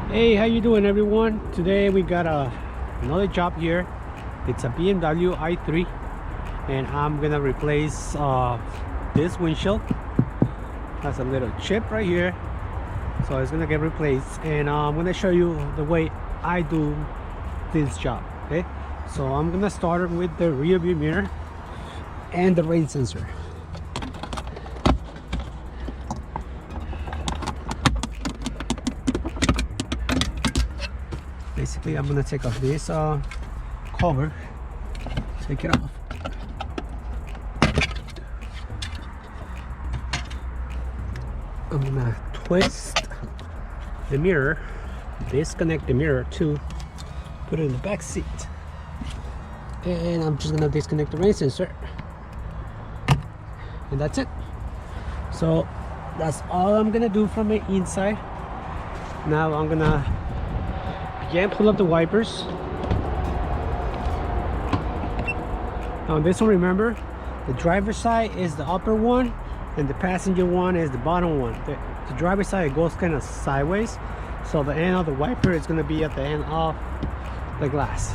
Hey, how you doing, everyone? Today we got another job here. It's a BMW i3, and I'm gonna replace this windshield. Has a little chip right here, so it's gonna get replaced, and I'm gonna show you the way I do this job. Okay, so I'm gonna start with the rear view mirror and the rain sensor. Basically, I'm gonna take off this cover, take it off. I'm gonna twist the mirror, disconnect the mirror too, put it in the back seat, and I'm just gonna disconnect the rain sensor, and that's it. So that's all I'm gonna do from the inside. Now I'm gonna again pull up the wipers. Now this one, remember, the driver's side is the upper one and the passenger one is the bottom one. The driver's side goes kind of sideways, so the end of the wiper is going to be at the end of the glass.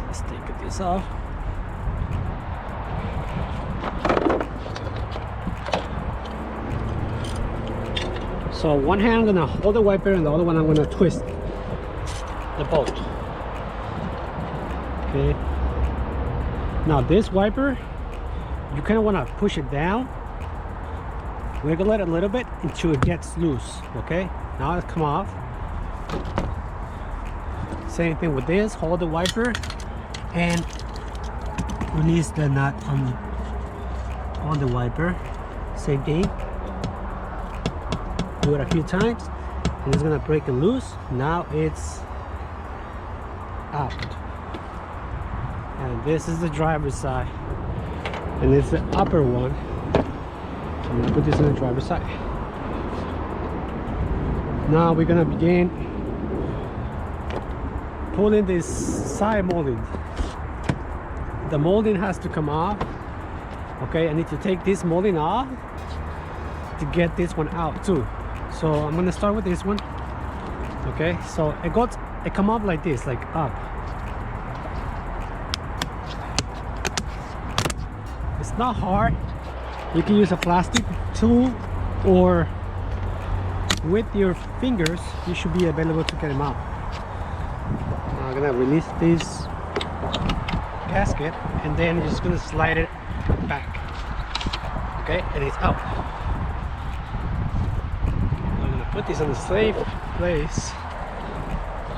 Let's take this off. So one hand I'm going to hold the wiper and the other one I'm going to twist the bolt. Okay, now this wiper, you kind of want to push it down, wiggle it a little bit until it gets loose. Okay, now it's come off. Same thing with this, hold the wiper and release the nut on the wiper. Same thing, do it a few times and it's gonna break it loose. Now it's out, and this is the driver's side, and it's the upper one. So I'm gonna put this on the driver's side. Now we're gonna begin pulling this side molding. The molding has to come off. Okay, I need to take this molding off to get this one out too. So I'm gonna start with this one. Okay, so it come up like this, like up. It's not hard. You can use a plastic tool, or with your fingers you should be able to get them out. Now I'm gonna release this gasket and then you're just gonna slide it back. Okay, and it's out. I'm gonna put this in a safe place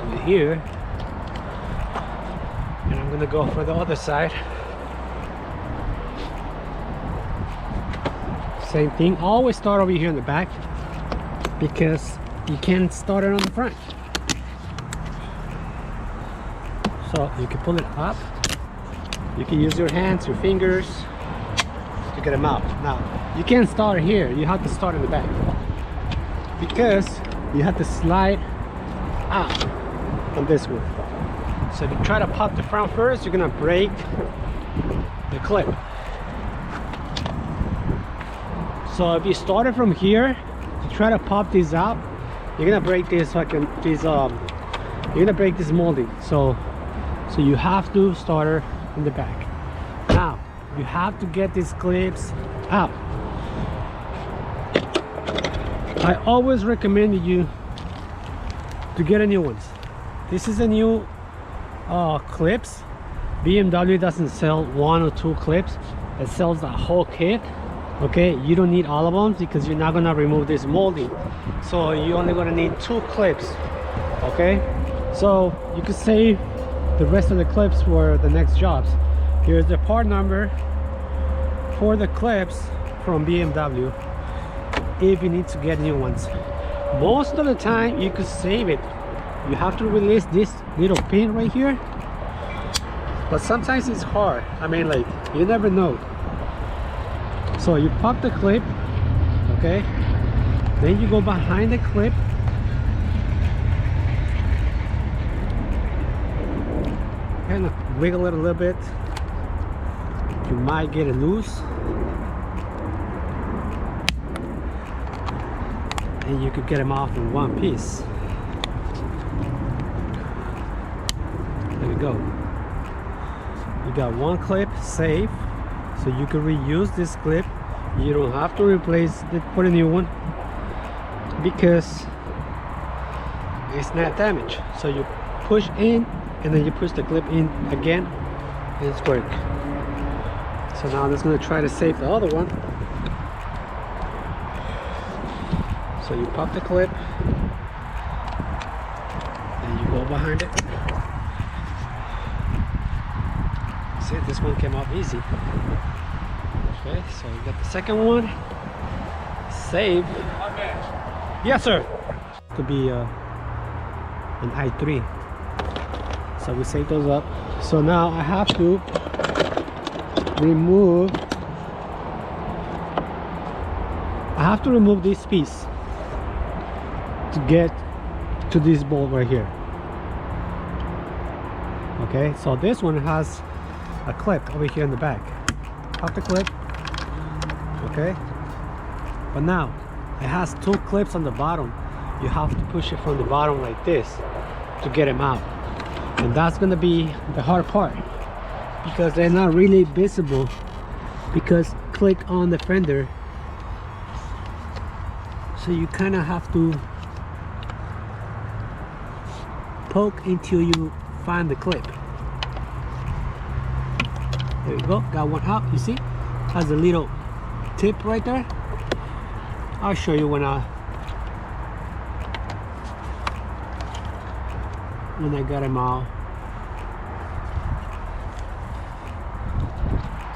over here, and I'm gonna go for the other side. Same thing, always start over here in the back because you can't start it on the front. So you can pull it up, you can use your hands, your fingers to get them out. Now you can't start here, you have to start in the back because you have to slide out on this one. So if you try to pop the front first, you're gonna break the clip. So if you started from here to try to pop these out, you're gonna break this you're gonna break this molding. So you have to start in the back. Now you have to get these clips out. I always recommend you to get a new ones. This is a new clips. BMW doesn't sell one or two clips, it sells the whole kit. Okay, you don't need all of them because you're not gonna remove this molding, so you're only gonna need 2 clips. Okay, so you can save the rest of the clips for the next jobs. Here's the part number for the clips from BMW if you need to get new ones. Most of the time you could save it. You have to release this little pin right here, but sometimes it's hard. I mean, like, you never know. So you pop the clip, okay, then you go behind the clip, kind of wiggle it a little bit. You might get it loose, and you could get them off in one piece. you go. You got one clip safe, so you can reuse this clip. You don't have to replace it for a new one because it's not damaged. So you push in and then you push the clip in again and it's work. So now I'm just going to try to save the other one. So you pop the clip and you go behind it. See, this one came off easy. Okay, so you got the second one. Save. Yes, sir. To be an i3. So we save those up. So now I have to remove. This piece to get to this bolt right here. Okay, so this one has a clip over here in the back. Pop the clip. Okay, but now it has two clips on the bottom. You have to push it from the bottom like this to get them out, and that's gonna be the hard part because they're not really visible. Because click on the fender, so you kind of have to poke until you find the clip. There you go, got one out. You see, has a little tip right there. I'll show you when I got him out.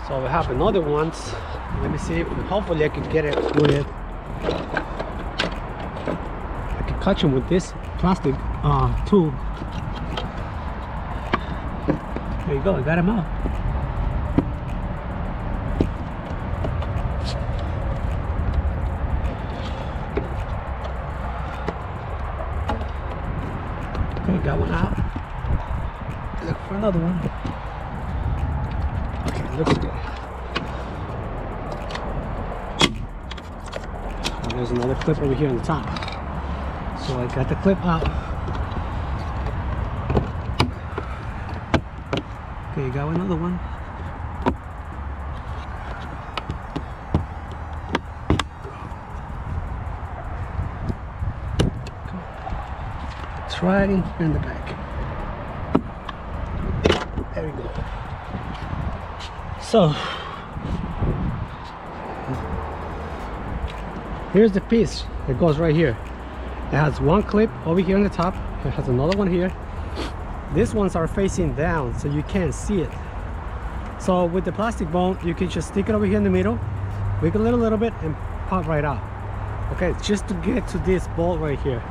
So we have another ones. Let me see if hopefully I can get it with, I can catch him with this plastic tool. There you go, I got him out. Okay, got one out. Look for another one. Okay, looks good. And there's another clip over here on the top. So I got the clip out. Okay, got another one. It's right in the back. There we go. So here's the piece that goes right here. It has one clip over here on the top. It has another one here. These ones are facing down, so you can't see it. So with the plastic bone, you can just stick it over here in the middle, wiggle it a little bit, and pop right out. Okay, just to get to this bolt right here,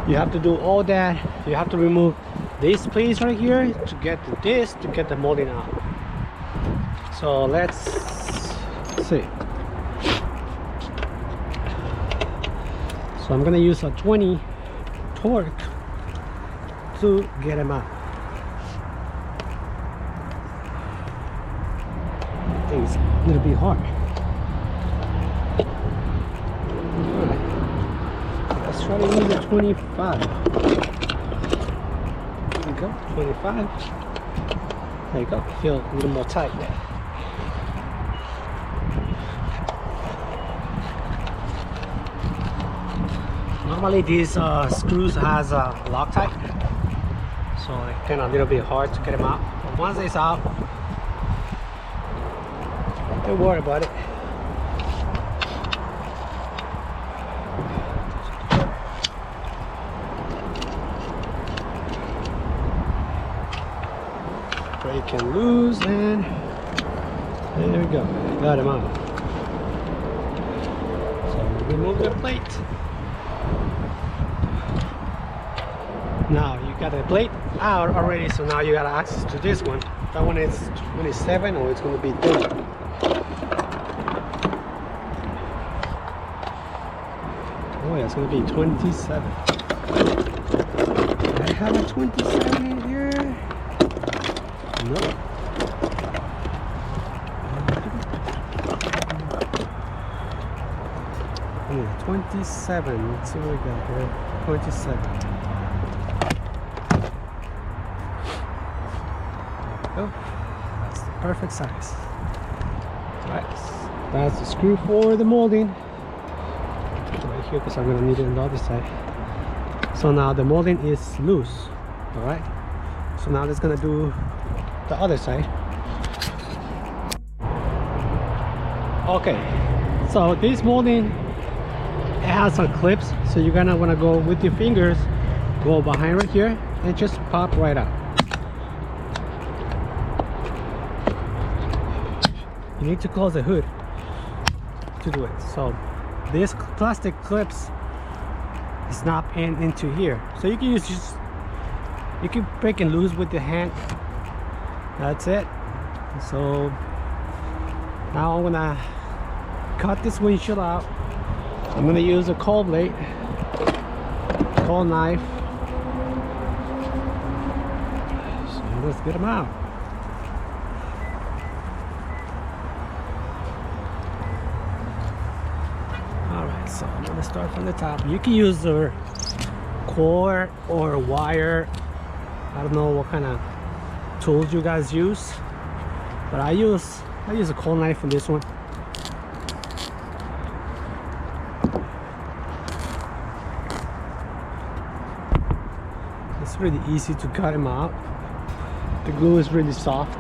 you have to do all that. You have to remove this piece right here to get to this, to get the molding out. So let's see. So I'm gonna use a 20 torque to get them out. I think it's a little bit hard. Alright, let's try to use a 25. There you go, 25. There you go, feel a little more tight there. Normally these screws has a Loctite, so it's kind of a little bit hard to get them out. But once it's out, don't worry about it. Brake and loose, and there we go. Got him out. So remove the plate. Now you got the plate out already, so now you got access to this one. That one is 27, or it's going to be 30. Oh yeah, it's going to be 27. Do I have a 27 in here? No. 27. Let's see what we got here. 27. go. That's the perfect size. Right, that's the screw for the molding right here, because I'm gonna need it on the other side. So now the molding is loose. All right, so now let's gonna do the other side. Okay, so this molding, it has some clips, so you're gonna want to go with your fingers, go behind right here and just pop right out. You need to close the hood to do it. So this plastic clips snap into here, so you can you can break and loose with your hand. That's it. So now I'm gonna cut this windshield out. I'm gonna use a cold blade, cold knife. So let's get them out. Alright, so I'm gonna start from the top. You can use a cord or wire. I don't know what kind of tools you guys use, but I use a cold knife for this one. It's really easy to cut them out. The glue is really soft.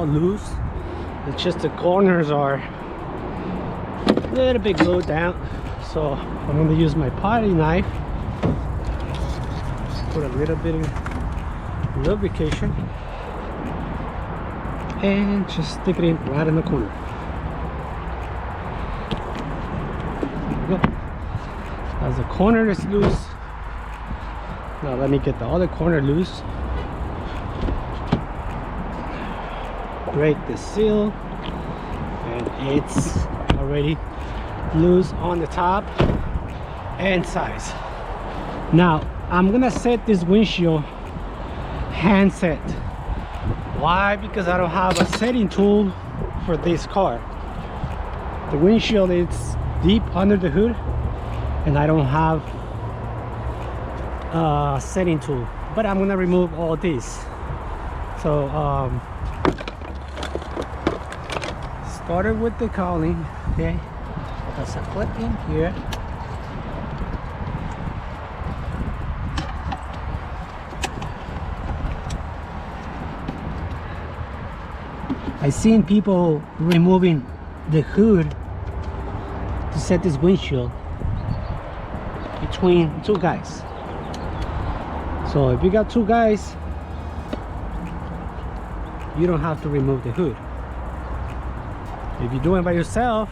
Loose. It's just the corners are a little bit glued down, so I'm going to use my potty knife, put a little bit of lubrication and just stick it in right in the corner. There we go. As the corner is loose, now let me get the other corner loose. Break the seal, and it's already loose on the top and sides. Now I'm gonna set this windshield hand set. Why? Because I don't have a setting tool for this car. The windshield is deep under the hood and I don't have a setting tool, but I'm gonna remove all these. So started with the cowling. Okay, that's a clip in here. I've seen people removing the hood to set this windshield between two guys. So if you got two guys, you don't have to remove the hood. If you're doing it by yourself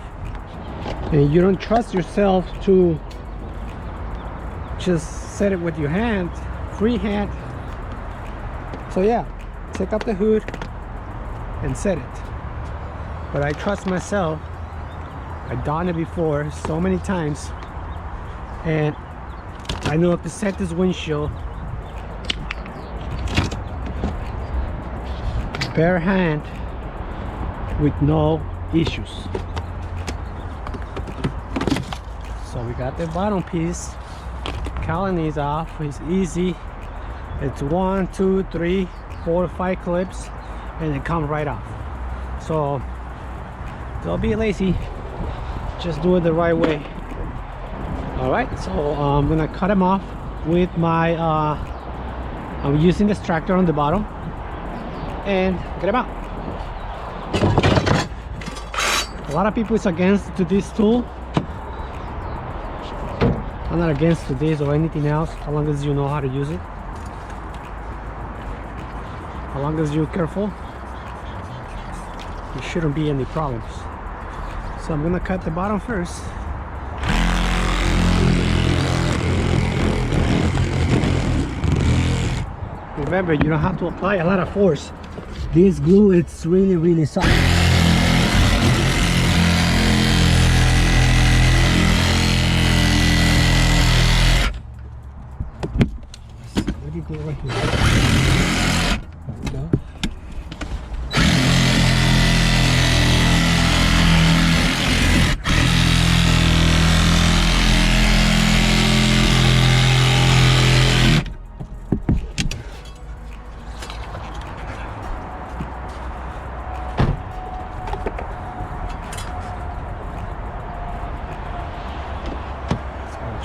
and you don't trust yourself to just set it with your hand, free hand, so yeah, take up the hood and set it. But I trust myself. I've done it before so many times, and I know how to set this windshield bare hand with no issues. So we got the bottom piece. Cowling is off. It's easy. It's 1, 2, 3, 4, 5 clips, and it comes right off. So don't be lazy. Just do it the right way. All right. So I'm gonna cut them off with my. I'm using the extractor on the bottom and get them out. A lot of people is against to this tool. I'm not against to this or anything else, as long as you know how to use it. As long as you're careful, there shouldn't be any problems. So I'm gonna cut the bottom first. Remember, you don't have to apply a lot of force. This glue, it's really soft.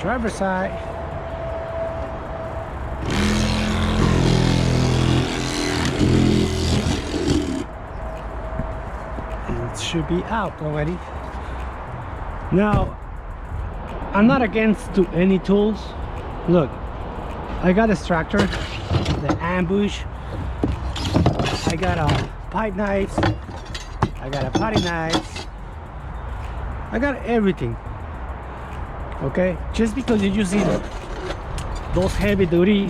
driver's side. It should be out already. Now, I'm not against to any tools. Look, I got a tractor, the ambush, I got a pipe knives, I got a potty knives, I got everything. Okay, just because you're using those heavy duty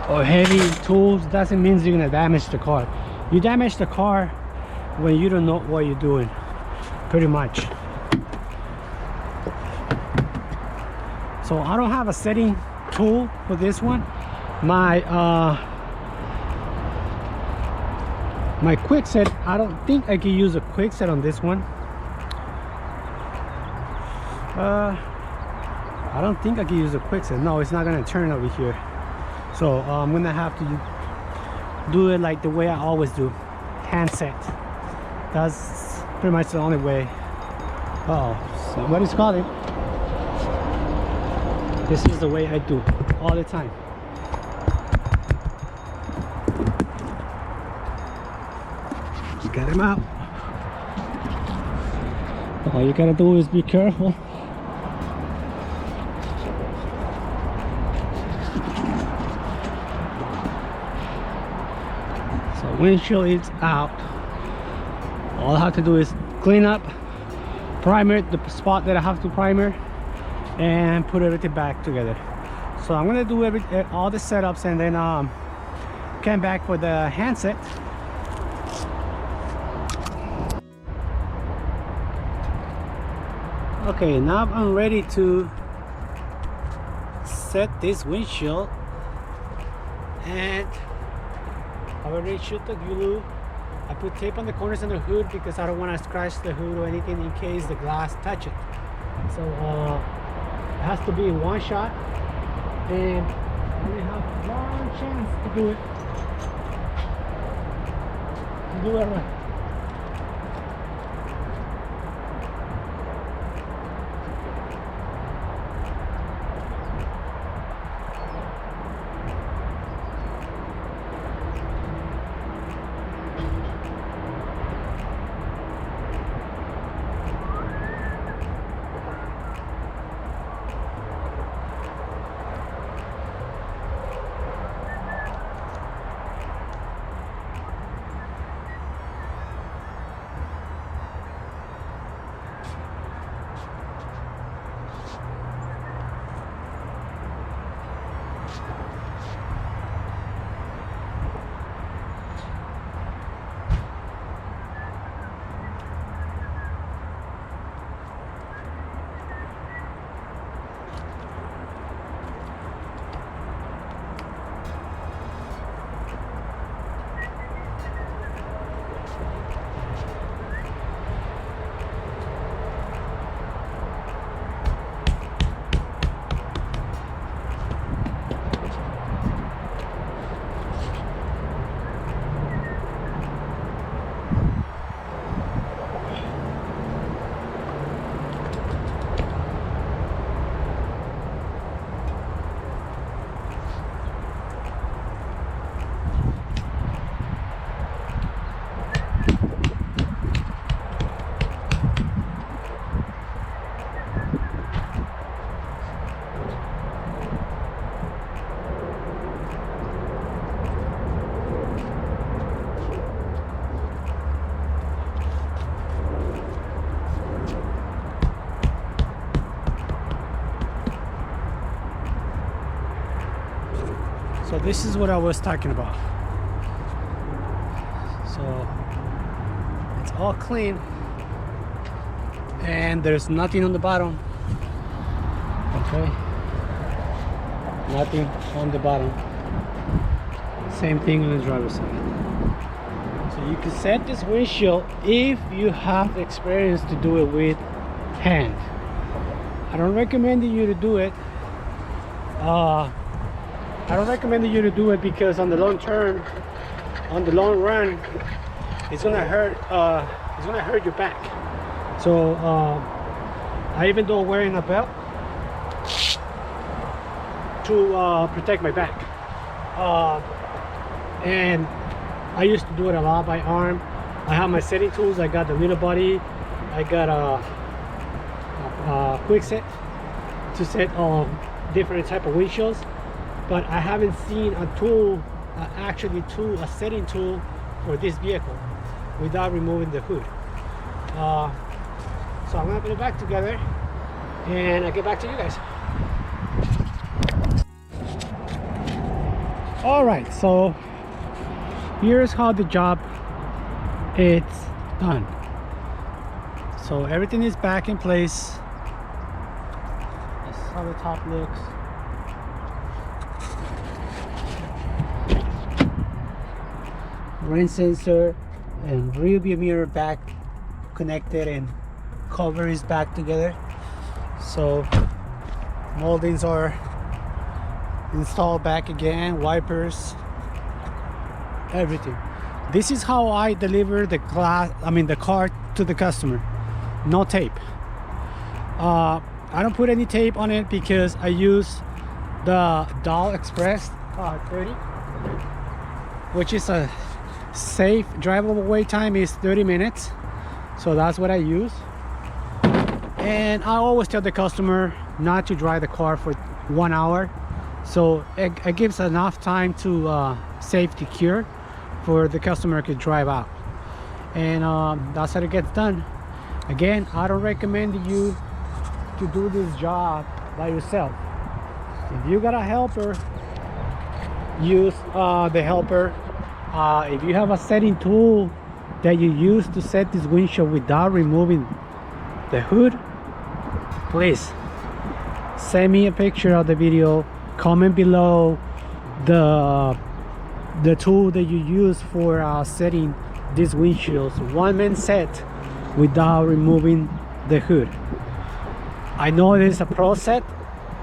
or heavy tools doesn't mean you're gonna damage the car. You damage the car when you don't know what you're doing, pretty much. So I don't have a setting tool for this one. My my quick set, I don't think I can use a quick set on this one. I don't think I can use a quick set. No, it's not gonna turn over here. So I'm gonna have to do it like the way I always do, hand set. That's pretty much the only way. Uh oh, somebody's calling. This is the way I do all the time. You got him out. All you gotta do is be careful. So windshield is out. All I have to do is clean up, primer the spot that I have to primer, and put everything back together. So I'm gonna do all the setups and then come back for the handset. Okay, now I'm ready to set this windshield, and I already shoot the glue. I put tape on the corners and the hood because I don't want to scratch the hood or anything in case the glass touch it. So it has to be in one shot, and I only have one chance to do it. Do it right. So this is what I was talking about. So it's all clean and there's nothing on the bottom. Okay, nothing on the bottom. Same thing on the driver's side. So you can set this windshield if you have the experience to do it with hand. I don't recommend you to do it. I don't recommend you to do it because on the long term, on the long run, it's gonna hurt. It's gonna hurt your back. So I even though wearing a belt, to protect my back. And I used to do it a lot by arm. I have my setting tools. I got the little body. I got a quick set to set different type of windshields, but I haven't seen a tool, a setting tool for this vehicle without removing the hood. So I'm gonna put it back together and I'll get back to you guys. All right, so here's how the job is done. So everything is back in place. This is how the top looks. Rain sensor and rear view mirror back connected, and cover is back together. So moldings are installed back again, wipers, everything. This is how I deliver the car to the customer. No tape. I don't put any tape on it because I use the Doll Express 30, which is a safe drivable wait time is 30 minutes. So that's what I use. And I always tell the customer not to drive the car for 1 hour. So it gives enough time to safety cure for the customer to drive out. And that's how it gets done. Again, I don't recommend you to do this job by yourself. If you got a helper, use the helper. If you have a setting tool that you use to set this windshield without removing the hood, please send me a picture of the video. Comment below the tool that you use for setting these windshields, one-man set, without removing the hood. I know it is a pro set.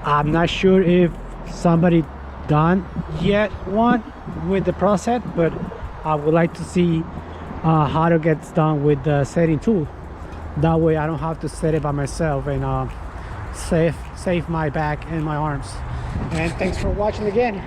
I'm not sure if somebody done yet one with the pro set, but I would like to see how it gets done with the setting tool. That way I don't have to set it by myself and save my back and my arms. And thanks for watching again.